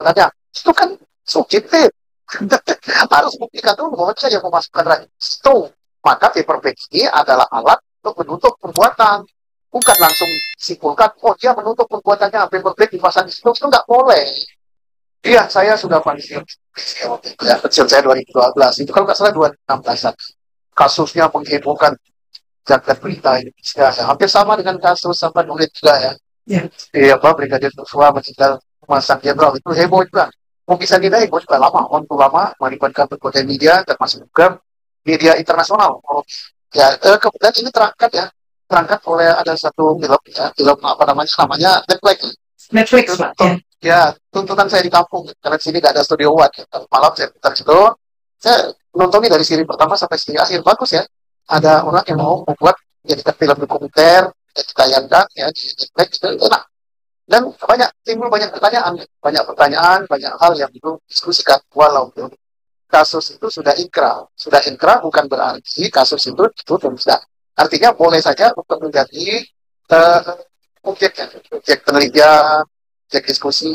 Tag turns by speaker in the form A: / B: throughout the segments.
A: sebenarnya. Itu kan subjektif. Harus buktikan dulu bahwa saya yang memasukkan racun itu. Maka paper bag ini adalah alat untuk menutup perbuatan. Bukan langsung simpulkan, oh dia menutup perbuatannya, paper bag dipasang di situ, itu nggak boleh. Iya, saya sudah pensiun. Ya, pensiun saya 2012. Itu kalau nggak salah 2016. Kasusnya menghebohkan jagat berita Indonesia. Ya, hampir sama dengan kasus sampai nulis juga ya. Ya. Iya, apa Brigadir Joshua meninggal masang jenderal itu heboh juga. Mau bisa tidak heboh juga lama, waktu lama melibatkan berbagai media termasuk juga media internasional. Oh, ya, kemudian ini terangkat ya, terangkat oleh ada satu film, ya, film apa namanya Netflix. Netflix, Pak. Ya, tuntutan saya di kampung karena di sini nggak ada studio One. Ya. Malam saya putar itu, saya menontonnya dari seri pertama sampai seri akhir bagus ya. Ada orang yang mau membuat jadi film dokumenter, ditayangkan ya di Netflix itu enak. Dan timbul banyak pertanyaan, banyak hal yang perlu diskusikan. Walau kasus itu sudah inkrah bukan berarti kasus itu tidak. Artinya boleh saja untuk menjadi objek penelitian, objek diskusi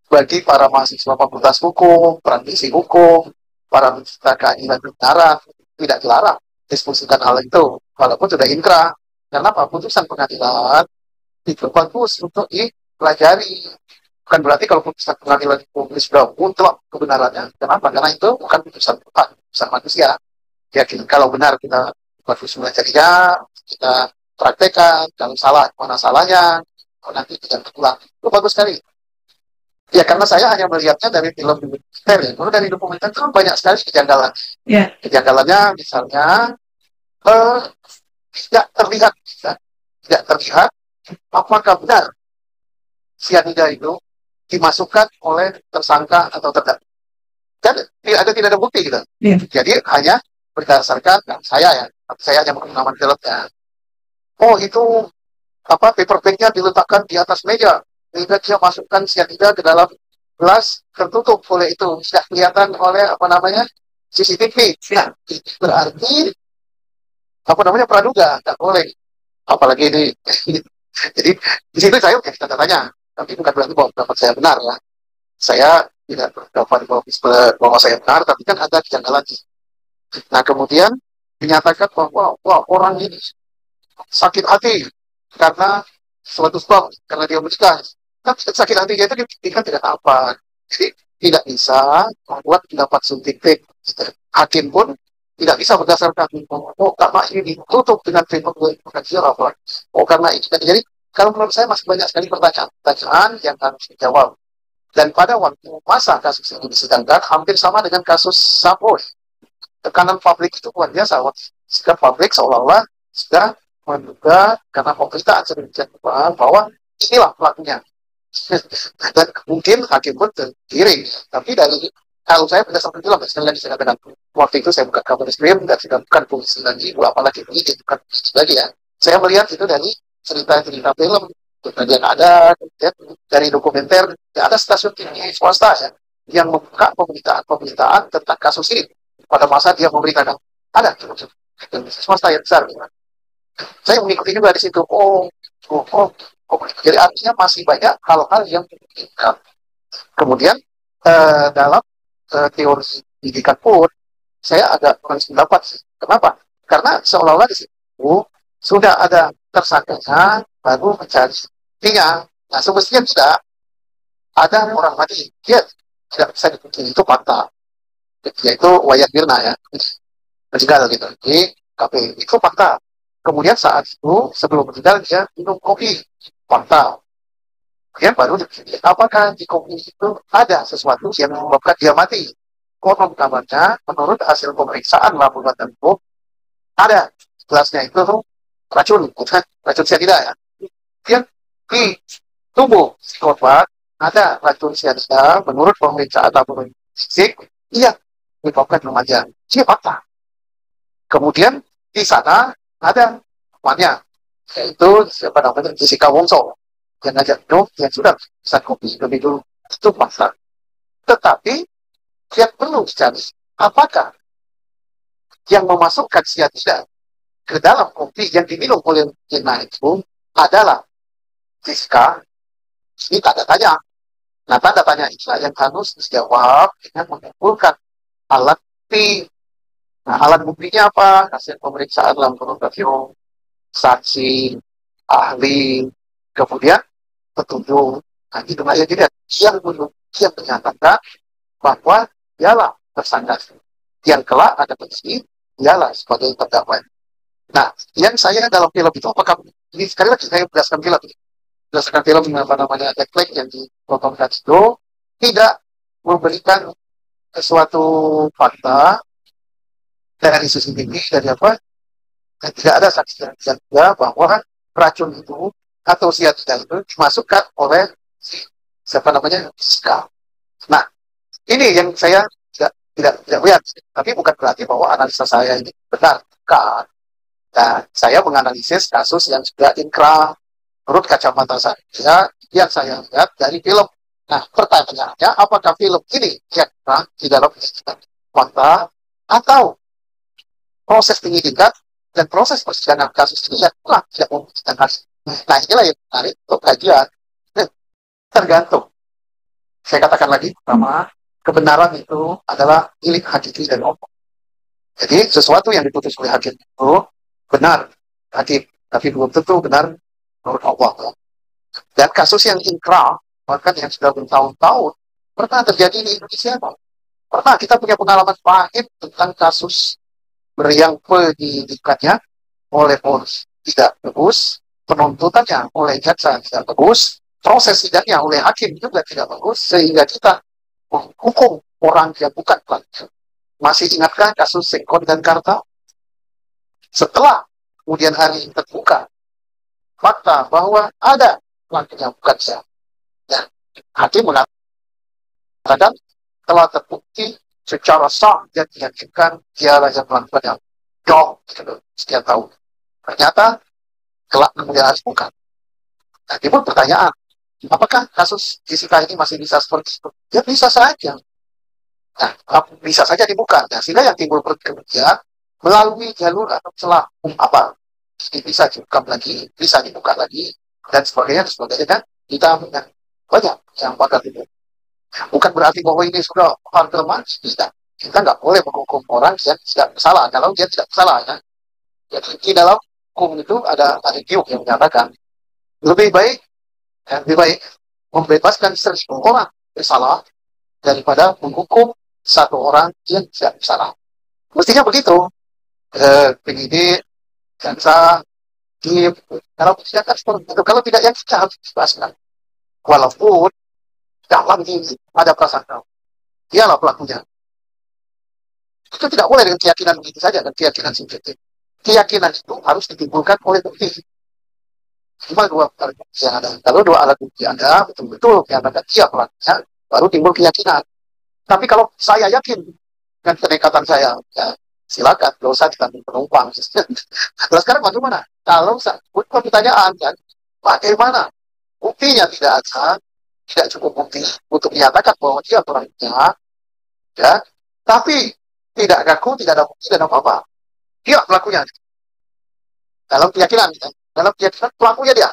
A: bagi para mahasiswa fakultas hukum, praktisi hukum, para pencipta keadilan negara, tidak dilarang diskusikan hal itu, walaupun sudah inkrah. Karena apa? Putusan pengadilan itu bagus untuk dipelajari. Bukan berarti kalau putusan pengadilan itu sudah mutlak kebenarannya. Kenapa? Karena itu bukan putusan Tuhan, putusan manusia. Yakin kalau benar kita bagus belajarnya, kita praktekkan, kalau salah mana salahnya, nanti tidak terulang. Itu bagus sekali. Ya karena saya hanya melihatnya dari film dokumenter ya. Kalau dari dokumenter itu banyak sekali kejanggalan. Yeah. Kejanggalannya misalnya tidak terlihat, tidak terlihat apakah benar sianida itu dimasukkan oleh tersangka atau terdakwa. Kan tidak ada bukti gitu. Yeah. Jadi hanya berdasarkan saya hanya menggunakan filmnya. Oh itu paper bag-nya diletakkan di atas meja. Sehingga dia masukkan sianida ke dalam gelas tertutup oleh itu tidak kelihatan oleh CCTV. Nah, berarti praduga nggak boleh. Apalagi ini. Jadi di situ saya kita tanya, tapi bukan berarti bahwa pendapat saya benar ya. Saya tidak berpendapat bahwa saya benar, tapi kan ada kejanggalan. Nah kemudian dinyatakan bahwa orang ini sakit hati karena suatu sebab, karena dia menikah. Sakit hatinya itu dibuktikan tidak apa. Jadi tidak bisa membuat pendapat subjektif. Hakim pun tidak bisa berdasarkan karena ini ditutup dengan apa. Karena ini. Jadi kalau menurut saya masih banyak sekali pertanyaan yang harus dijawab. Dan pada waktu masa kasus ini disidangkan hampir sama dengan kasus Sambo. Tekanan publik itu luar biasa. Sikap publik seolah-olah sudah menduga karena pemberitaan sedemikian bahwa inilah pelakunya. Dan mungkin hakim pun tergiring. Tapi kalau saya berdasarkan film, sekali lagi saya katakan waktu itu saya bukan kabar reskrim dan tidak bukan polisi lagi, apalagi ini bukan polisi lagi ya. Saya melihat itu dari cerita-cerita film yang ada dari dokumenter. Ada stasiun TV swasta ya yang membuka pemberitaan tentang kasus ini pada masa dia memberikan ada swasta yang besar. Saya mengikuti juga di situ. Jadi artinya masih banyak hal-hal yang dimungkinkan. Kemudian dalam teori pendidikan pun saya agak kurang pendapat. Kenapa? Karena seolah-olah di situ sudah ada tersangkanya baru mencari buktinya. Nah semestinya tidak ada orang mati. Dia tidak bisa dipungkiri, itu fakta. Yaitu Wayan Mirna ya. Meninggal gitu. Di KPI. Itu fakta. Kemudian saat itu sebelum meninggal dia minum kopi. Fakta. Kemudian baru dipikir, apakah di kopi itu ada sesuatu yang menyebabkan dia mati? Konon kabarnya, menurut hasil pemeriksaan laboratorium ada gelasnya itu racun sianida ya. Kemudian di tubuh si korban ada racun sianida menurut pemeriksaan laboratorium fisik, iya menyebabkan kematian. Ini fakta. Kemudian di sana ada temannya, yaitu Jessica Wongso yang ngajak yang sudah bisa kopi lebih dulu, itu fakta. Tetapi dia perlu dicari apakah yang memasukkan sianida ke dalam kopi yang diminum oleh Mirna itu adalah Jessica. Ini tak ada tanya. Nah, tanda tanya inilah yang harus dijawab dengan mengumpulkan alat bukti. Nah, alat buktinya apa? Hasil pemeriksaan laboratorium, saksi, ahli, kemudian petunjuk. Nah, itu ya, jadi yang menyatakan bahwa dialah tersangka yang kelak ada bukti dialah sebagai terdakwa. Nah, yang saya dalam film itu apakah ini sekali lagi saya berdasarkan film apa namanya Jack Black yang ditontonkan itu tidak memberikan suatu fakta dari CCTV dari apa dan tidak ada saksi yang juga bahwa racun itu atau sianida itu dimasukkan oleh si, siapa namanya Ska. Nah, ini yang saya tidak lihat, tapi bukan berarti bahwa analisa saya ini benar, bukan. Nah, saya menganalisis kasus yang sudah inkrah menurut kacamata saya yang saya lihat dari film. Nah, pertanyaannya, apakah film ini yang di dalam fakta atau proses penyidikan dan proses persidangan kasus ini yang telah tidak membuktikan hasil. Nah, inilah yang menarik untuk kajian. Tergantung. Saya katakan lagi, pertama, kebenaran itu adalah milik hakiki dan Allah. Jadi, sesuatu yang diputus oleh hakim itu benar, hakim, tapi belum tentu benar menurut Allah. Dan kasus yang inkrah, bahkan yang sudah bertahun-tahun, pernah terjadi di Indonesia. Pernah kita punya pengalaman pahit tentang kasus yang penyidikannya oleh polisi tidak bagus, penuntutannya oleh jaksa tidak bagus, proses sidangnya oleh hakim juga tidak bagus, sehingga kita menghukum orang yang bukan pelaku. Masih ingatkah kasus Sekon dan Karta? Setelah kemudian hari terbuka fakta bahwa ada pelakunya bukan saya. Nah, hakim mengatakan telah terbukti secara sah dan diyakinkan dialah yang melakukan yang jauh sekian tahun. Ternyata kelak kemudian harus bukan. Nah, timbul pertanyaan, apakah kasus Jessica ini masih bisa seperti itu? Ya bisa saja. Nah, bisa saja dibuka. Nah, sehingga yang timbul kemudian melalui jalur atau celah apa? Ini bisa dibuka lagi, bisa dibuka lagi, dan sebagainya kan kita banyak yang bakal itu. Bukan berarti bahwa ini sudah harga mati, tidak. Kita nggak boleh menghukum orang yang tidak bersalah kalau dia tidak bersalah. Ya. Jadi di dalam hukum itu ada giuk yang menyatakan lebih baik membebaskan 1.000 orang bersalah daripada menghukum satu orang yang tidak bersalah. Mestinya begitu. Penyidik, jaksa, kalau tidak seperti itu, kalau tidak yang kita harus dibebaskan. Walaupun dalam ini ada prasangka, dialah pelakunya. Itu tidak boleh dengan keyakinan begitu saja, dan keyakinan subjektif. Keyakinan itu harus ditimbulkan oleh bukti. Cuma dua alat bukti yang ada. Kalau dua alat bukti ada, betul-betul yang ada dia pelakunya, baru timbul keyakinan. Tapi kalau saya yakin dengan kenekatan saya, ya silakan, gak usah ditanggung penumpang. Terus sekarang bagaimana? Kalau pertanyaan kan, bagaimana? Buktinya tidak ada, tidak cukup bukti untuk menyatakan bahwa dia pelakunya, ya. Tapi tidak ngaku, tidak ada bukti dan apa-apa. Dia pelakunya. Dalam keyakinan, pelakunya dia.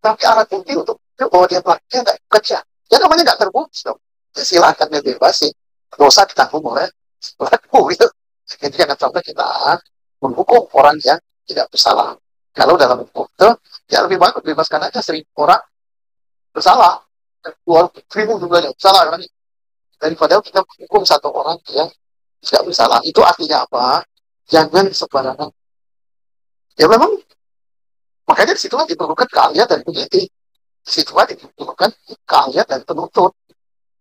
A: Tapi alat bukti untuk bahwa dia pelakunya nggak kerja. Ya namanya nggak terbukti dong. Ya, silakan bebasin. Dosa ditanggung oleh pelaku itu. Jadi jangan sampai kita menghukum orang yang tidak bersalah. Kalau dalam hukum itu, ya lebih baik bebaskan aja 1.000 orang bersalah. 2.000 juga yang bersalah. Kan? Daripada kita menghukum satu orang yang tidak bersalah. Itu artinya apa? Jangan sembarangan. Ya memang, makanya disitulah diperlukan keahlian dari penyidik. Disitulah diperlukan keahlian dari penuntut.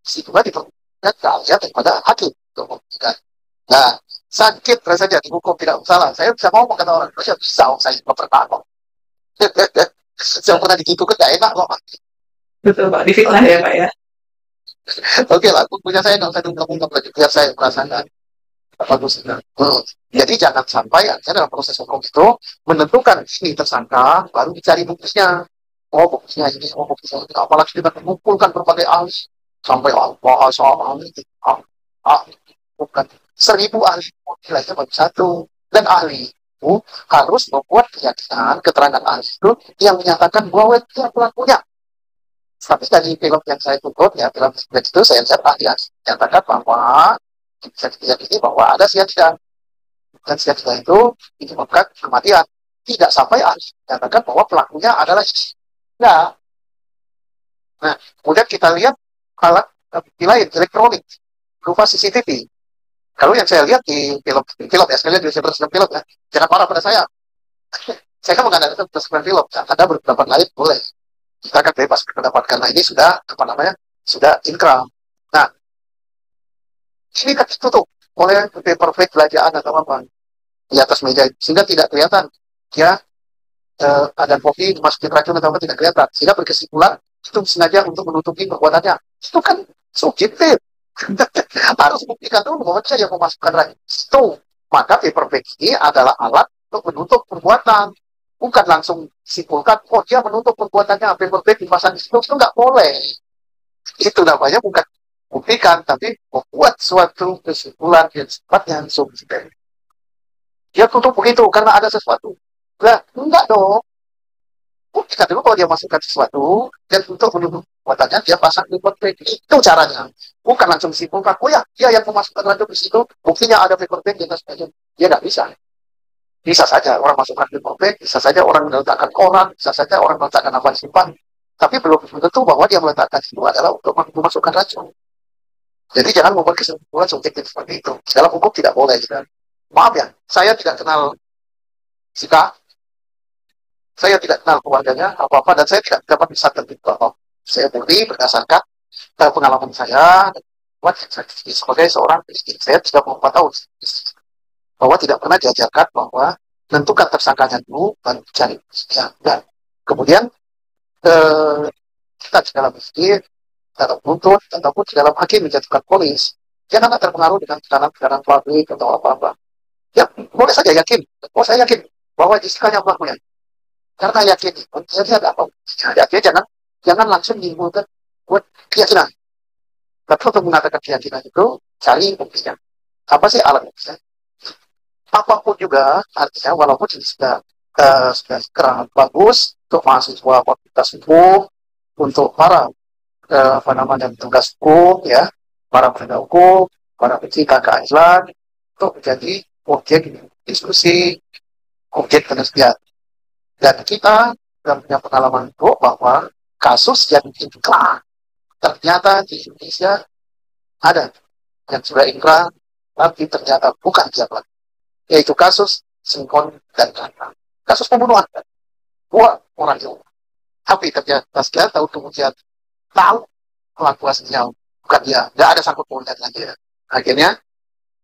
A: Disitulah diperlukan keahlian daripada hakim. Nah, sakit rasanya dihukum tidak bersalah. Saya bisa ngomong kata orang Indonesia, bisa saya mempertahankan. Saya pernah digitu kan gak enak kok.
B: Betul Pak, difitnah ya Pak ya.
A: Oke lah, punya saya nggak usah diungkap lagi, biar saya merasakan bagus. Jadi jangan sampai dalam proses hukum itu menentukan ini tersangka, baru dicari buktinya. Oh buktinya ini, oh buktinya ini. Apalagi kita mengumpulkan berbagai ahli sampai bahasa ahli, bukan 1.000 ahli, nilainya baru satu. Dan ahli itu harus membuat keyakinan keterangan ahli itu yang menyatakan bahwa dia pelakunya. Tapi dari film yang saya tonton, ya film itu saya lihat ahli nyatakan bahwa bisa diyakini bahwa ada sianida, dan sianida itu menyebabkan kematian. Tidak sampai ahli nyatakan bahwa pelakunya adalah enggak. Nah, kemudian kita lihat alat bukti lain elektronik berupa CCTV. Kalau yang saya lihat di film ya, saya lihat di film ya, jangan marah pada saya. Saya kan mengadakan film, ada berpendapat lain boleh. Kita akan bebas berpendapat karena ini sudah apa namanya, sudah inkrah. Nah, ini kan ditutup oleh paper plate belanjaan atau apa di atas meja sehingga tidak kelihatan dia ada kopi dimasukin racun atau apa, tidak kelihatan, sehingga berkesimpulan itu sengaja untuk menutupi perbuatannya. Itu kan subjektif. Harus buktikan dulu bahwa saya yang memasukkan racun itu. Maka paper plate ini adalah alat untuk menutup perbuatan, bukan langsung simpulkan oh dia menutup perbuatannya paper plate dipasang di situ. Itu nggak boleh. Itu namanya bukan buktikan, tapi membuat suatu kesimpulan yang sifatnya subjektif. Dia tutup begitu karena ada sesuatu. Nah, enggak dong. Buktikan dulu kalau dia masukkan sesuatu, dan untuk menutup perbuatannya dia pasang di paper plate. Itu caranya. Bukan langsung simpulkan, oh ya, dia yang memasukkan racun di situ, buktinya ada paper plate di atas meja. Dia nggak bisa. Bisa saja orang masukkan paper plate, bisa saja orang meletakkan koran, bisa saja orang meletakkan apa simpan. Tapi belum tentu bahwa dia meletakkan itu adalah untuk memasukkan racun. Jadi jangan membuat kesimpulan subjektif seperti itu. Dalam hukum tidak boleh. Gitu. Maaf ya, saya tidak kenal Sika, saya tidak kenal keluarganya apa-apa, dan saya tidak dapat bisa tertentu apa. Saya murni berdasarkan pengalaman saya buat sebagai seorang istri. Saya 34 tahun bahwa tidak pernah diajarkan bahwa menentukan tersangkanya dulu dan cari ya, dan kemudian kita di dalam istri dalam buntut ataupun di dalam hakim menjatuhkan polis, jangan terpengaruh dengan tekanan publik atau apa-apa. Ya boleh saja yakin, oh saya yakin bahwa Jessica yang pelakunya, karena yakin, jadi ada apa? Jadi jangan langsung menyimpulkan buat keyakinan. Tapi untuk mengatakan keyakinan itu cari buktinya. Apa sih alat buktinya? Apapun juga artinya, walaupun ini sudah kerana bagus untuk mahasiswa fakultas hukum, untuk para apa namanya tugas hukum ya, para penegak hukum, para pencipta keadilan, untuk menjadi objek diskusi, objek penelitian. Dan kita punya pengalaman itu bahwa kasus yang inkrah ternyata di Indonesia ada yang sudah inkrah tapi ternyata bukan jabat, yaitu kasus Singkon dan Kanta, kasus pembunuhan dua orang itu. Tapi ternyata sekian tahun kemudian tahu pelaku aslinya bukan dia, nggak ada sangkut pautnya dengan dia. Akhirnya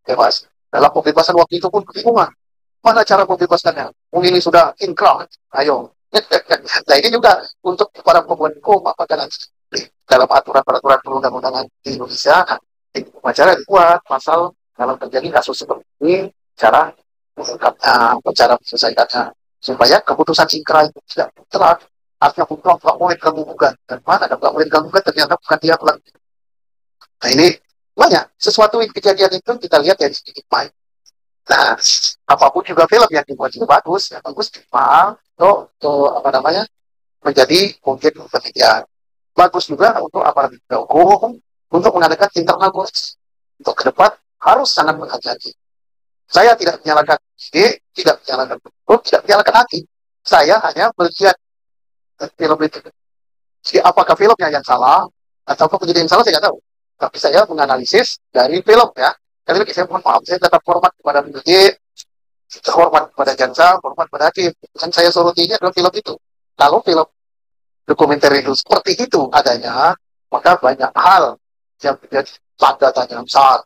A: bebas. Dalam pembebasan waktu itu pun kebingungan. Mana cara pembebasannya? Ini sudah inkrah. Ayo. Nah ini juga untuk para pembuat hukum, apakah nanti dalam aturan-peraturan perundang-undangan di Indonesia, cara dibuat pasal dalam terjadi kasus seperti ini, cara menyelesaikannya supaya keputusan inkrah itu tidak mutlak. Artinya hukum tidak boleh diganggu-gugat. Dan mana tidak boleh diganggu-gugat ternyata bukan dia pelaku. Nah ini banyak sesuatu yang kejadian itu kita lihat dari sedikit main. Nah, apapun juga film yang dibuat itu bagus, ya bagus cuma untuk apa namanya menjadi mungkin penelitian. Bagus juga untuk aparat hukum untuk mengadakan internal course. Untuk ke depan harus sangat berhati-hati. Saya tidak menyalahkan ide, tidak menyalahkan hukum, tidak menyalahkan hakim. Saya hanya melihat film itu. Jadi apakah filmnya yang salah atau kejadian yang salah saya tidak tahu. Tapi saya menganalisis dari film ya. Kali ini saya mohon maaf, saya tetap hormat kepada penyidik, hormat kepada jaksa, hormat kepada hakim. Yang saya soroti ini adalah film itu. Kalau film dokumenter itu seperti itu adanya, maka banyak hal yang menjadi tanda tanya besar.